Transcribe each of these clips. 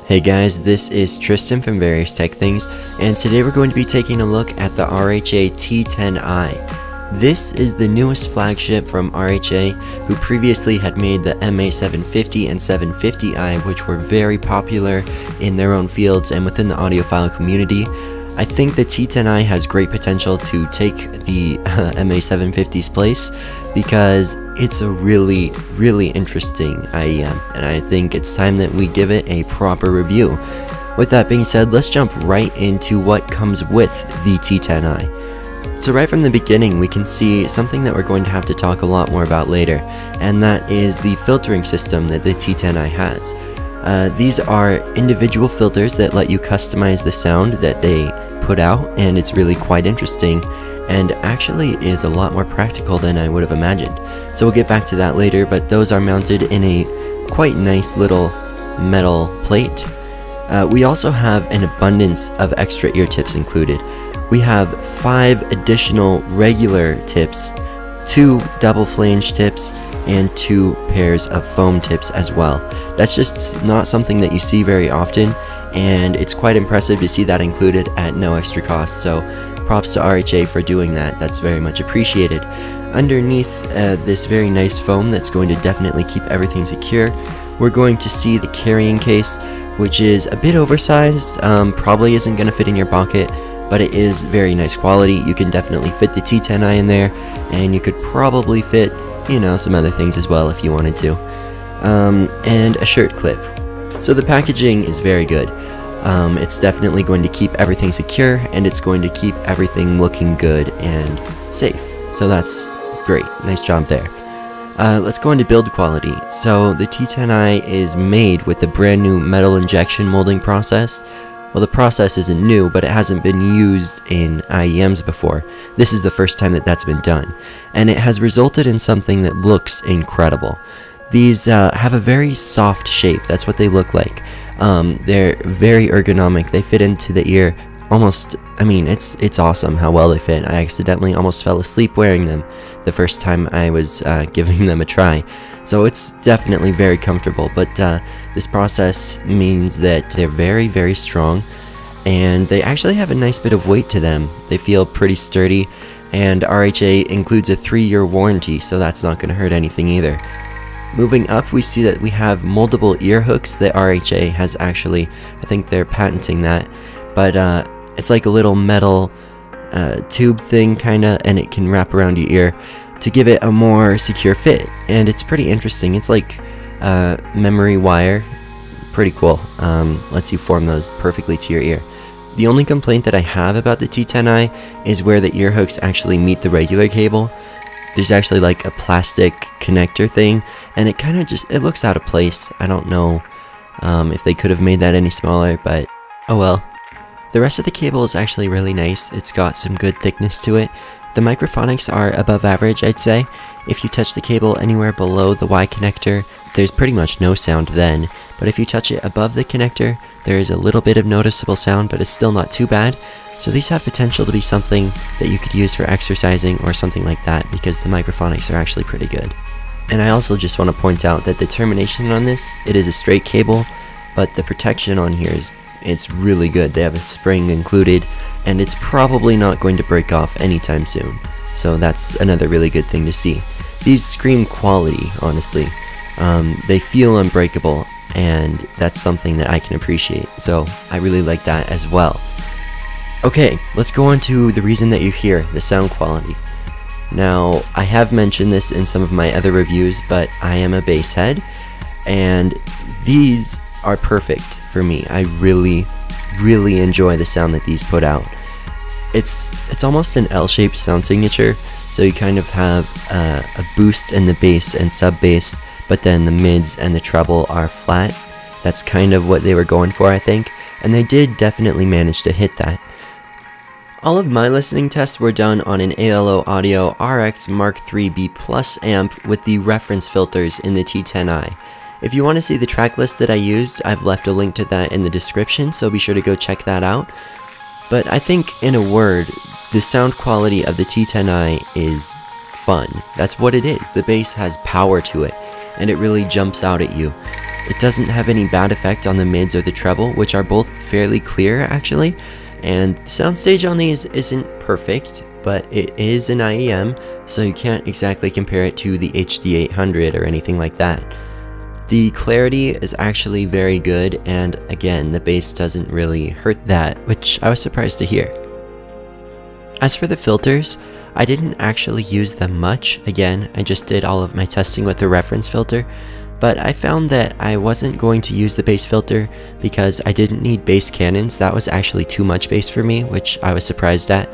Hey guys, this is Tristan from VariousTechThings, and today we're going to be taking a look at the RHA T10i. This is the newest flagship from RHA, who previously had made the MA750 and 750i, which were very popular in their own fields and within the audiophile community. I think the T10i has great potential to take the MA750's place because it's a really interesting IEM, and I think it's time that we give it a proper review. With that being said, let's jump right into what comes with the T10i. So right from the beginning we can see something that we're going to have to talk a lot more about later, and that is the filtering system that the T10i has. These are individual filters that let you customize the sound that they put out, and it's really quite interesting and actually is a lot more practical than I would have imagined. So we'll get back to that later, but those are mounted in a quite nice little metal plate. We also have an abundance of extra ear tips included. We have 5 additional regular tips, 2 double flange tips, and 2 pairs of foam tips as well. That's just not something that you see very often, and it's quite impressive to see that included at no extra cost, so props to RHA for doing that. That's very much appreciated. Underneath this very nice foam that's going to definitely keep everything secure, we're going to see the carrying case, which is a bit oversized, probably isn't going to fit in your pocket, but it is very nice quality. You can definitely fit the T10i in there, and you could probably fit, you know, some other things as well if you wanted to. And a shirt clip. So the packaging is very good. It's definitely going to keep everything secure, and it's going to keep everything looking good and safe. So that's great. Nice job there. Let's go into build quality. So the T10i is made with a brand new metal injection molding process. Well, the process isn't new, but it hasn't been used in IEMs before. This is the first time that that's been done, and it has resulted in something that looks incredible. These have a very soft shape. That's what they look like. They're very ergonomic. They fit into the ear almost. I mean, it's awesome how well they fit. I accidentally almost fell asleep wearing them the first time I was giving them a try. So it's definitely very comfortable, but this process means that they're very strong, and they actually have a nice bit of weight to them. They feel pretty sturdy, and RHA includes a 3-year warranty, so that's not going to hurt anything either. Moving up, we see that we have moldable ear hooks that RHA has actually, I think they're patenting that, but it's like a little metal tube thing kinda, and it can wrap around your ear to give it a more secure fit, and it's pretty interesting. It's like memory wire. Pretty cool. Lets you form those perfectly to your ear. The only complaint that I have about the T10i is where the ear hooks actually meet the regular cable. There's actually like a plastic connector thing, and it kind of just, it looks out of place. I don't know if they could have made that any smaller, but oh well. The rest of the cable is actually really nice. It's got some good thickness to it. The microphonics are above average, I'd say. If you touch the cable anywhere below the Y connector, there's pretty much no sound then, but if you touch it above the connector, there is a little bit of noticeable sound, but it's still not too bad. So these have potential to be something that you could use for exercising or something like that, because the microphonics are actually pretty good. And I also just want to point out that the termination on this, it is a straight cable, but the protection on here it's really good. They have a spring included, and it's probably not going to break off anytime soon. So that's another really good thing to see. These scream quality, honestly. They feel unbreakable, and that's something that I can appreciate. So I really like that as well. Okay, let's go on to the reason that you hear, the sound quality. Now, I have mentioned this in some of my other reviews, but I am a bass head, and these are perfect for me. I really enjoy the sound that these put out. It's almost an L-shaped sound signature, so you kind of have a boost in the bass and sub-bass, but then the mids and the treble are flat. That's kind of what they were going for, I think, and they did definitely manage to hit that. All of my listening tests were done on an ALO Audio RX Mark III B+ amp with the reference filters in the T10i. If you want to see the track list that I used, I've left a link to that in the description, so be sure to go check that out. But I think, in a word, the sound quality of the T10i is fun. That's what it is. The bass has power to it, and it really jumps out at you. It doesn't have any bad effect on the mids or the treble, which are both fairly clear actually, and the soundstage on these isn't perfect, but it is an IEM, so you can't exactly compare it to the HD800 or anything like that. The clarity is actually very good, and again, the bass doesn't really hurt that, which I was surprised to hear. As for the filters, I didn't actually use them much. Again, I just did all of my testing with the reference filter, but I found that I wasn't going to use the bass filter because I didn't need bass cannons. That was actually too much bass for me, which I was surprised at.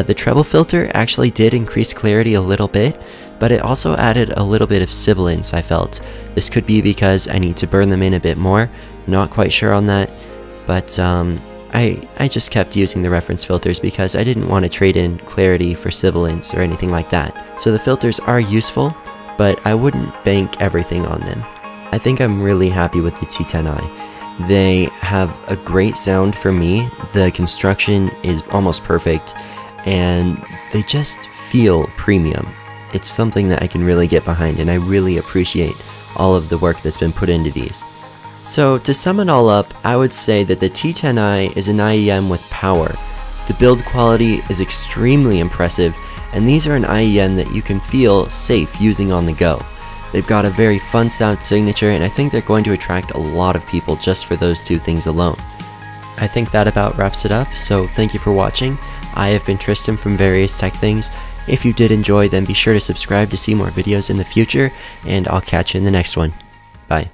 The treble filter actually did increase clarity a little bit, but it also added a little bit of sibilance, I felt. This could be because I need to burn them in a bit more, not quite sure on that, but I just kept using the reference filters because I didn't want to trade in clarity for sibilance or anything like that. So the filters are useful, but I wouldn't bank everything on them. I think I'm really happy with the T10i. They have a great sound for me, the construction is almost perfect, and they just feel premium. It's something that I can really get behind, and I really appreciate all of the work that's been put into these. So to sum it all up, I would say that the T10i is an IEM with power. The build quality is extremely impressive, and these are an IEM that you can feel safe using on the go. They've got a very fun sound signature, and I think they're going to attract a lot of people just for those two things alone. I think that about wraps it up, so thank you for watching. I have been Tristan from VariousTechThings. If you did enjoy, then be sure to subscribe to see more videos in the future, and I'll catch you in the next one. Bye.